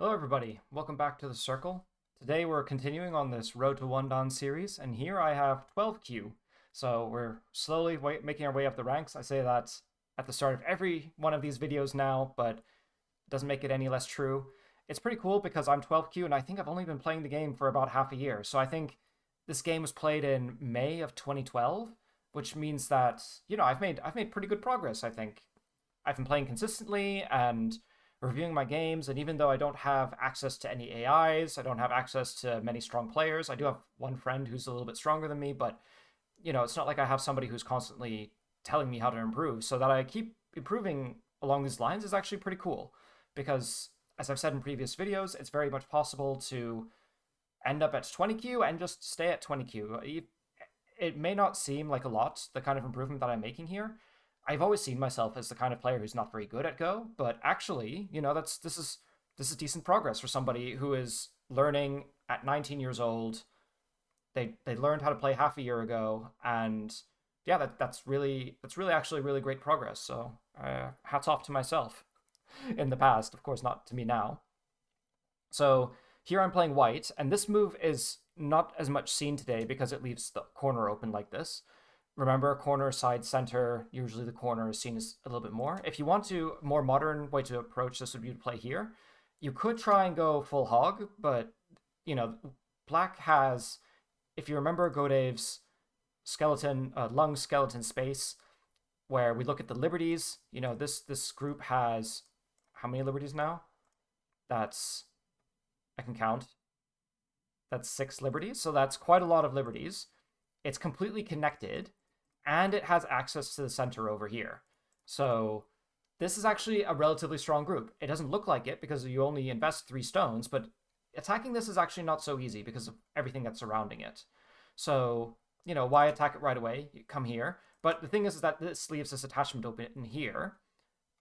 Hello everybody, welcome back to the Circle. Today we're continuing on this Road to One Dan series, and here I have 12Q. So we're slowly making our way up the ranks. I say that at the start of every one of these videos now, but it doesn't make it any less true. It's pretty cool because I'm 12Q and I think I've only been playing the game for about half a year. So I think this game was played in May of 2012, which means that, I've made pretty good progress, I think. I've been playing consistently and reviewing my games, and even though I don't have access to any AIs, I don't have access to many strong players. I do have one friend who's a little bit stronger than me, but it's not like I have somebody who's constantly telling me how to improve. So that I keep improving along these lines is actually pretty cool because, as I've said in previous videos, it's very much possible to end up at 20Q and just stay at 20Q. It may not seem like a lot, the kind of improvement that I'm making here. I've always seen myself as the kind of player who's not very good at Go, but actually, this is decent progress for somebody who is learning at 19 years old. They learned how to play half a year ago, and yeah, that's really actually really great progress. So hats off to myself in the past, of course, not to me now. So here I'm playing white, and this move is not as much seen today because it leaves the corner open like this. Remember, corner, side, center, usually the corner is seen as a little bit more. If you want to, more modern way to approach this would be to play here. You could try and go full hog, but, you know, black has, if you remember Godev's lung skeleton space, where we look at the liberties, this group has how many liberties now? That's, I can count. That's 6 liberties, so that's quite a lot of liberties. It's completely connected, and it has access to the center over here. So this is actually a relatively strong group. It doesn't look like it because you only invest 3 stones, but attacking this is actually not so easy because of everything that's surrounding it. So, why attack it right away? You come here. But the thing is that this leaves this attachment open in here.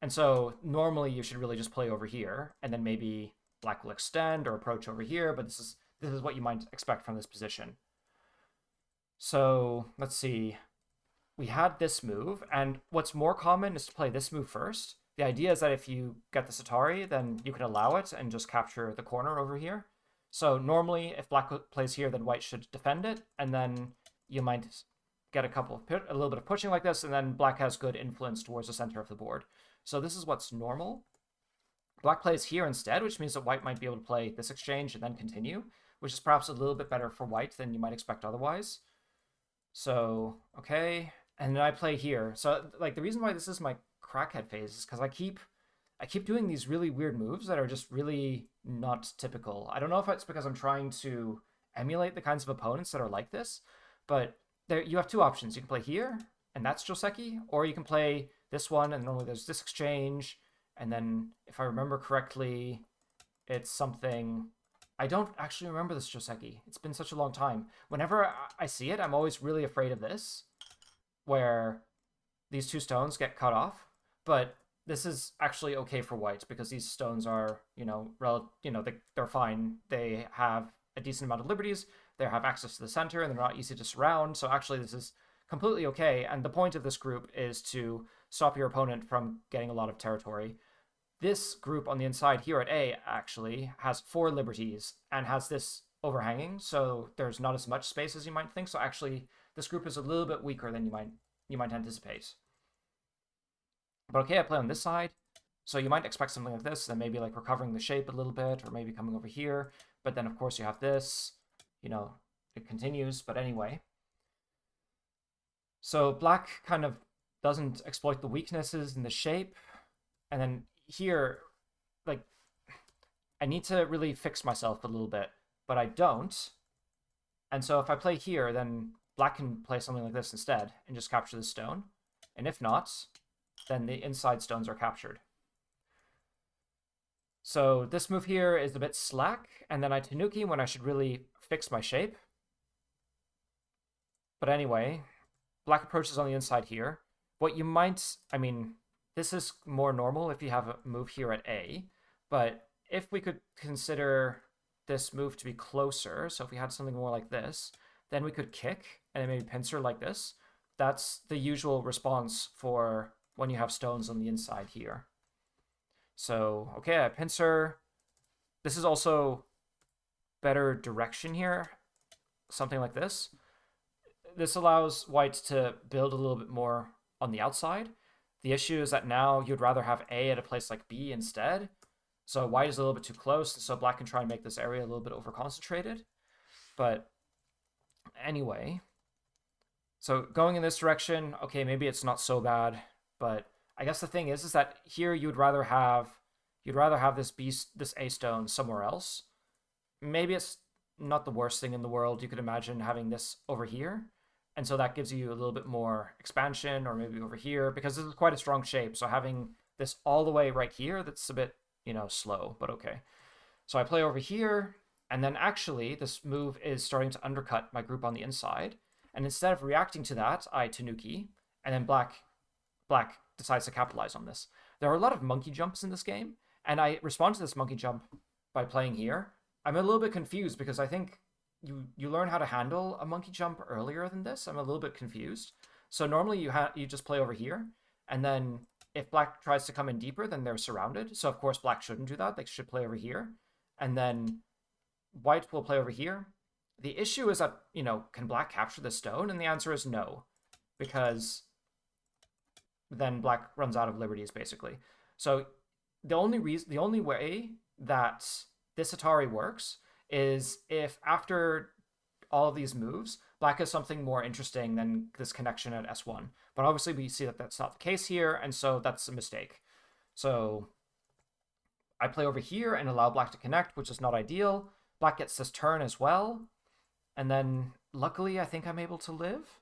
And so normally you should really just play over here, and then maybe black will extend or approach over here, but this is what you might expect from this position. So let's see. We had this move, and what's more common is to play this move first. The idea is that if you get the Satari, then you can allow it and just capture the corner over here. So normally, if black plays here, then white should defend it, and then you might get a little bit of pushing like this, and then black has good influence towards the center of the board. So this is what's normal. Black plays here instead, which means that white might be able to play this exchange and then continue, which is perhaps a little bit better for white than you might expect otherwise. So, okay. And then I play here. So, like, the reason why this is my crackhead phase is because I keep doing these really weird moves that are just really not typical. I don't know if it's because I'm trying to emulate the kinds of opponents that are like this, but there you have 2 options. You can play here, and that's Joseki, or you can play this one, and normally there's this exchange, and then if I remember correctly, it's something. I don't actually remember this Joseki. It's been such a long time. Whenever I see it, I'm always really afraid of this, where these 2 stones get cut off. But this is actually okay for white because these stones are, they're fine. They have a decent amount of liberties. They have access to the center, and they're not easy to surround. So actually, this is completely okay. And the point of this group is to stop your opponent from getting a lot of territory. This group on the inside here at A actually has 4 liberties and has this overhanging, so there's not as much space as you might think. So actually, this group is a little bit weaker than you might anticipate. But okay, I play on this side, so you might expect something like this, then maybe like recovering the shape a little bit, or maybe coming over here. But then of course you have this, it continues. But anyway, so black kind of doesn't exploit the weaknesses in the shape, and then here, like, I need to really fix myself a little bit, but I don't. And so if I play here, then black can play something like this instead and just capture the stone. And if not, then the inside stones are captured. So this move here is a bit slack, and then I Tanuki when I should really fix my shape. But anyway, black approaches on the inside here. What you might, this is more normal if you have a move here at A, but if we could consider this move to be closer, so if we had something more like this, then we could kick and then maybe pincer like this. That's the usual response for when you have stones on the inside here. So, okay, I pincer, this is also better direction here, something like this. This allows white to build a little bit more on the outside. The issue is that now you'd rather have A at a place like B instead. So white is a little bit too close, so black can try and make this area a little bit over-concentrated. But anyway, so going in this direction, okay, maybe it's not so bad, but I guess the thing is that here you'd rather have this A stone somewhere else. Maybe it's not the worst thing in the world. You could imagine having this over here. And so that gives you a little bit more expansion, or maybe over here, because this is quite a strong shape. So having this all the way right here, that's a bit, slow, but okay. So I play over here, and then actually this move is starting to undercut my group on the inside. And instead of reacting to that, I Tanuki, and then black decides to capitalize on this. There are a lot of monkey jumps in this game, and I respond to this monkey jump by playing here. I'm a little bit confused because I think you learn how to handle a monkey jump earlier than this. I'm a little bit confused. So normally you just play over here, and then if black tries to come in deeper, then they're surrounded. So of course black shouldn't do that. They should play over here, and then white will play over here. The issue is that, can black capture the stone? And the answer is no, because then black runs out of liberties basically. So the only way that this Atari works is if after all of these moves, black has something more interesting than this connection at S1. But obviously we see that that's not the case here, and so that's a mistake. So I play over here and allow black to connect, which is not ideal. Black gets this turn as well. And then luckily I think I'm able to live.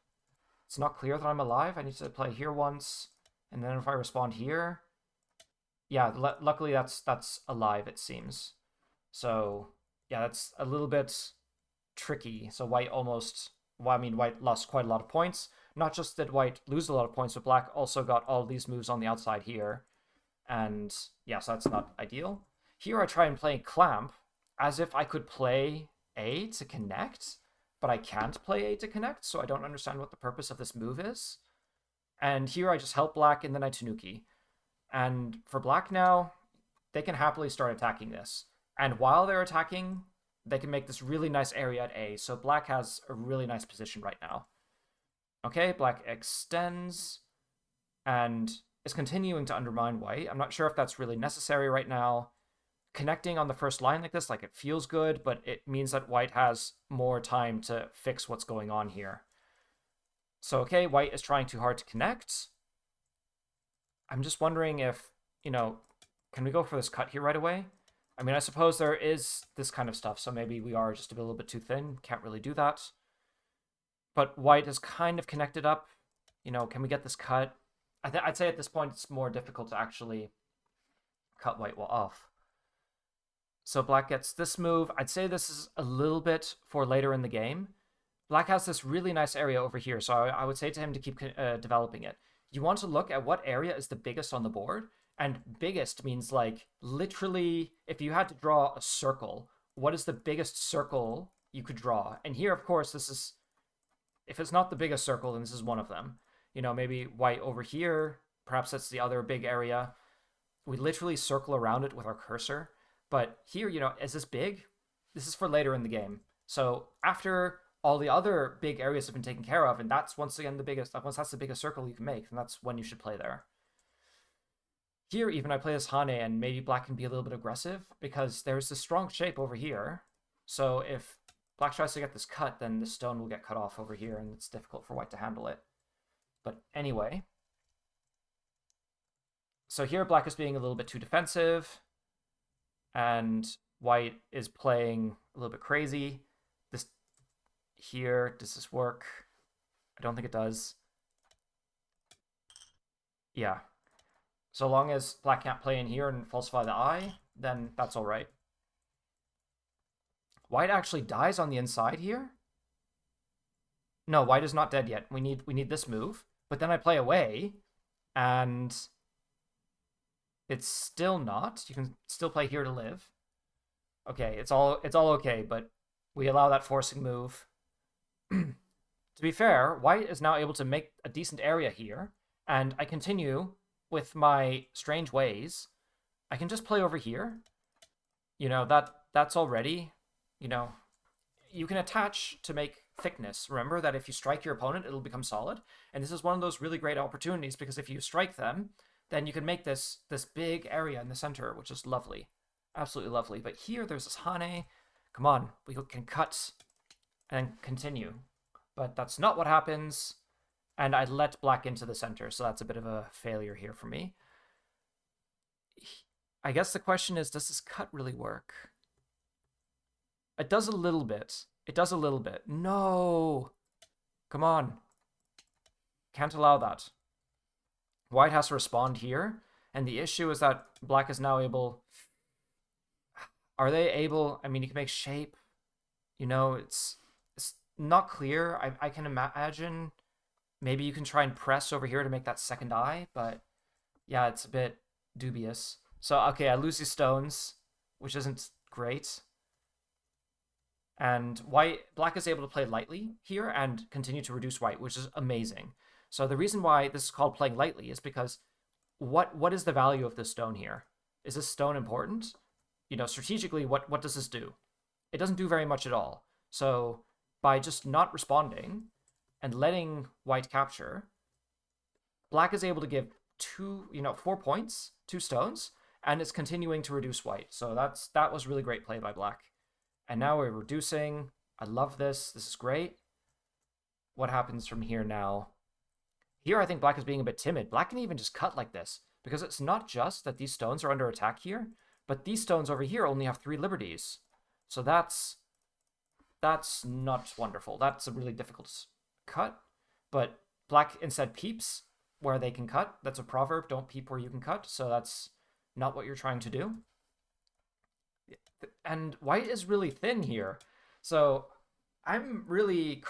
It's not clear that I'm alive. I need to play here once. And then if I respond here, yeah, luckily that's alive, it seems. So yeah, that's a little bit tricky. So white white lost quite a lot of points. Not just did white lose a lot of points, but black also got all these moves on the outside here. And yeah, so that's not ideal. Here I try and play clamp as if I could play A to connect, but I can't play A to connect, so I don't understand what the purpose of this move is. And here I just help black, and then I Tanuki. And for black now, they can happily start attacking this. And while they're attacking, they can make this really nice area at A. So black has a really nice position right now. Okay, black extends and is continuing to undermine white. I'm not sure if that's really necessary right now. Connecting on the first line like this, it feels good, but it means that white has more time to fix what's going on here. So, okay, white is trying too hard to connect. I'm just wondering if, can we go for this cut here right away? I mean, I suppose there is this kind of stuff, so maybe we are just a little bit too thin. Can't really do that. But white is kind of connected up. Can we get this cut? I'd say at this point it's more difficult to actually cut white off. So black gets this move. I'd say this is a little bit for later in the game. Black has this really nice area over here, so I would say to him to keep developing it. You want to look at what area is the biggest on the board, and biggest means literally if you had to draw a circle, what is the biggest circle you could draw? And here, of course, this is, if it's not the biggest circle, then this is one of them. Maybe white over here, perhaps that's the other big area. We literally circle around it with our cursor. But here, is this big? This is for later in the game. So after all the other big areas have been taken care of, and that's once again the biggest, once that's the biggest circle you can make, then that's when you should play there. Here, even I play this Hane, and maybe black can be a little bit aggressive, because there's this strong shape over here. So if black tries to get this cut, then the stone will get cut off over here, and it's difficult for white to handle it. But anyway. So here, black is being a little bit too defensive, and white is playing a little bit crazy. This here, does this work? I don't think it does. Yeah. So long as black can't play in here and falsify the eye, then that's all right. White actually dies on the inside here? No, white is not dead yet. We need this move. But then I play away, and it's still not. You can still play here to live. Okay, it's all okay, but we allow that forcing move. To be fair, white is now able to make a decent area here, and I continue with my strange ways. I can just play over here, that's already, you know, you can attach to make thickness. Remember that if you strike your opponent, it'll become solid. And this is one of those really great opportunities because if you strike them, then you can make this big area in the center, which is lovely. Absolutely lovely. But here there's this Hane. Come on, we can cut and continue. But that's not what happens. And I let black into the center, so that's a bit of a failure here for me. I guess the question is, does this cut really work? It does a little bit. It does a little bit. No! Come on. Can't allow that. White has to respond here, and the issue is that black is now able... Are they able... I mean, you can make shape. It's not clear. I can imagine maybe you can try and press over here to make that second eye, but yeah, it's a bit dubious. So, okay, I lose these stones, which isn't great. And black is able to play lightly here and continue to reduce white, which is amazing. So the reason why this is called playing lightly is because what is the value of this stone here? Is this stone important? Strategically, what does this do? It doesn't do very much at all. So by just not responding and letting white capture, black is able to give 4 points, 2 stones, and it's continuing to reduce white. So that was really great play by black. And now we're reducing. I love this. This is great. What happens from here now? Here, I think black is being a bit timid. Black can even just cut like this, because it's not just that these stones are under attack here, but these stones over here only have 3 liberties. So that's not wonderful. That's a really difficult cut. But black instead peeps where they can cut. That's a proverb. Don't peep where you can cut. So that's not what you're trying to do. And white is really thin here, so I'm really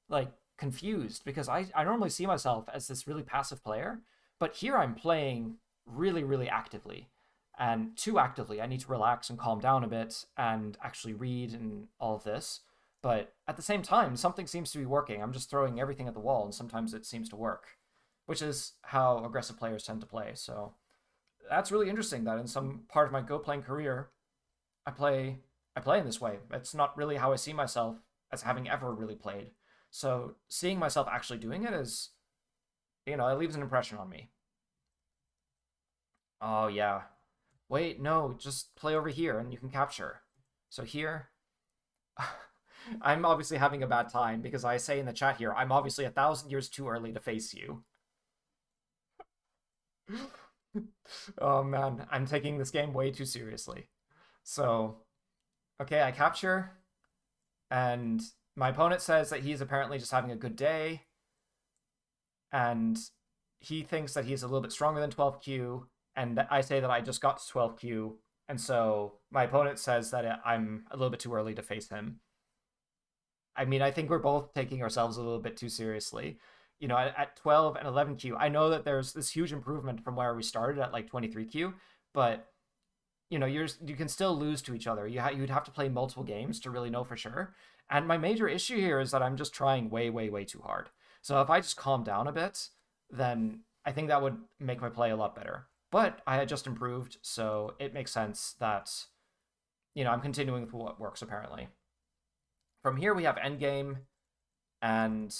like confused because I normally see myself as this really passive player, but here I'm playing really actively, and too actively. I need to relax and calm down a bit and actually read and all of this. But at the same time, something seems to be working. I'm just throwing everything at the wall, and sometimes it seems to work, which is how aggressive players tend to play. So that's really interesting that in some part of my Go playing career, I play in this way. It's not really how I see myself as having ever really played. So seeing myself actually doing it is, it leaves an impression on me. Oh yeah. Wait, no, just play over here and you can capture. So here, I'm obviously having a bad time because I say in the chat here, I'm obviously 1,000 years too early to face you. Oh man, I'm taking this game way too seriously. So, okay, I capture, and my opponent says that he's apparently just having a good day, and he thinks that he's a little bit stronger than 12Q, and I say that I just got to 12Q, and so my opponent says that I'm a little bit too early to face him. I mean, I think we're both taking ourselves a little bit too seriously. At 12 and 11Q, I know that there's this huge improvement from where we started at like 23Q, but you can still lose to each other. You'd have to play multiple games to really know for sure. And my major issue here is that I'm just trying way too hard. So if I just calm down a bit, then I think that would make my play a lot better. But I had just improved, so it makes sense that I'm continuing with what works apparently. From here we have endgame, and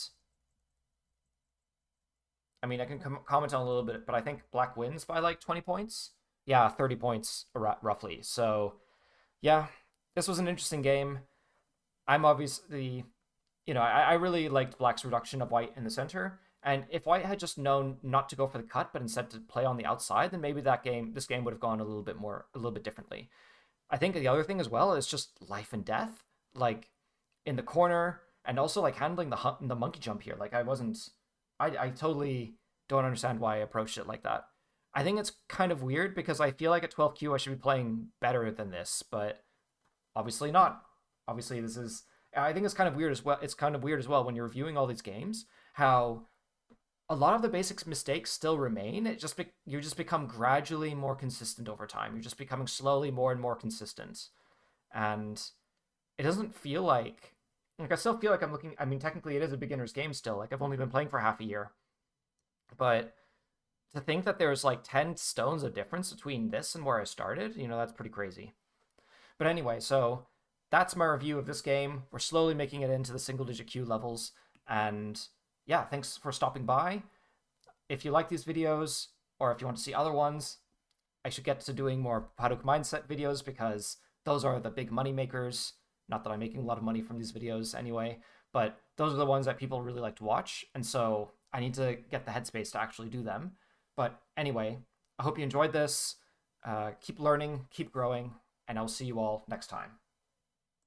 I mean I can comment on a little bit, but I think black wins by like 20 points. Yeah, 30 points roughly. So yeah, this was an interesting game. I'm obviously, I really liked black's reduction of white in the center. And if white had just known not to go for the cut, but instead to play on the outside, then maybe this game would have gone a little bit differently. I think the other thing as well is just life and death, like in the corner, and also like handling the monkey jump here. Like I totally don't understand why I approached it like that. I think it's kind of weird because I feel like at 12Q I should be playing better than this, but obviously not. Obviously this is, I think it's kind of weird as well. It's kind of weird as well when you're reviewing all these games, how a lot of the basic mistakes still remain. You just become gradually more consistent over time. You're just becoming slowly more and more consistent. And it doesn't feel like I still feel like I'm looking, I mean technically it is a beginner's game still. Like I've only been playing for half a year. But To think that there's like 10 stones of difference between this and where I started, that's pretty crazy. But anyway, so that's my review of this game. We're slowly making it into the single digit Q levels. And yeah, thanks for stopping by. If you like these videos, or if you want to see other ones, I should get to doing more Hadouk mindset videos because those are the big money makers. Not that I'm making a lot of money from these videos anyway, but those are the ones that people really like to watch. And so I need to get the headspace to actually do them. But anyway, I hope you enjoyed this. Keep learning, keep growing, and I'll see you all next time.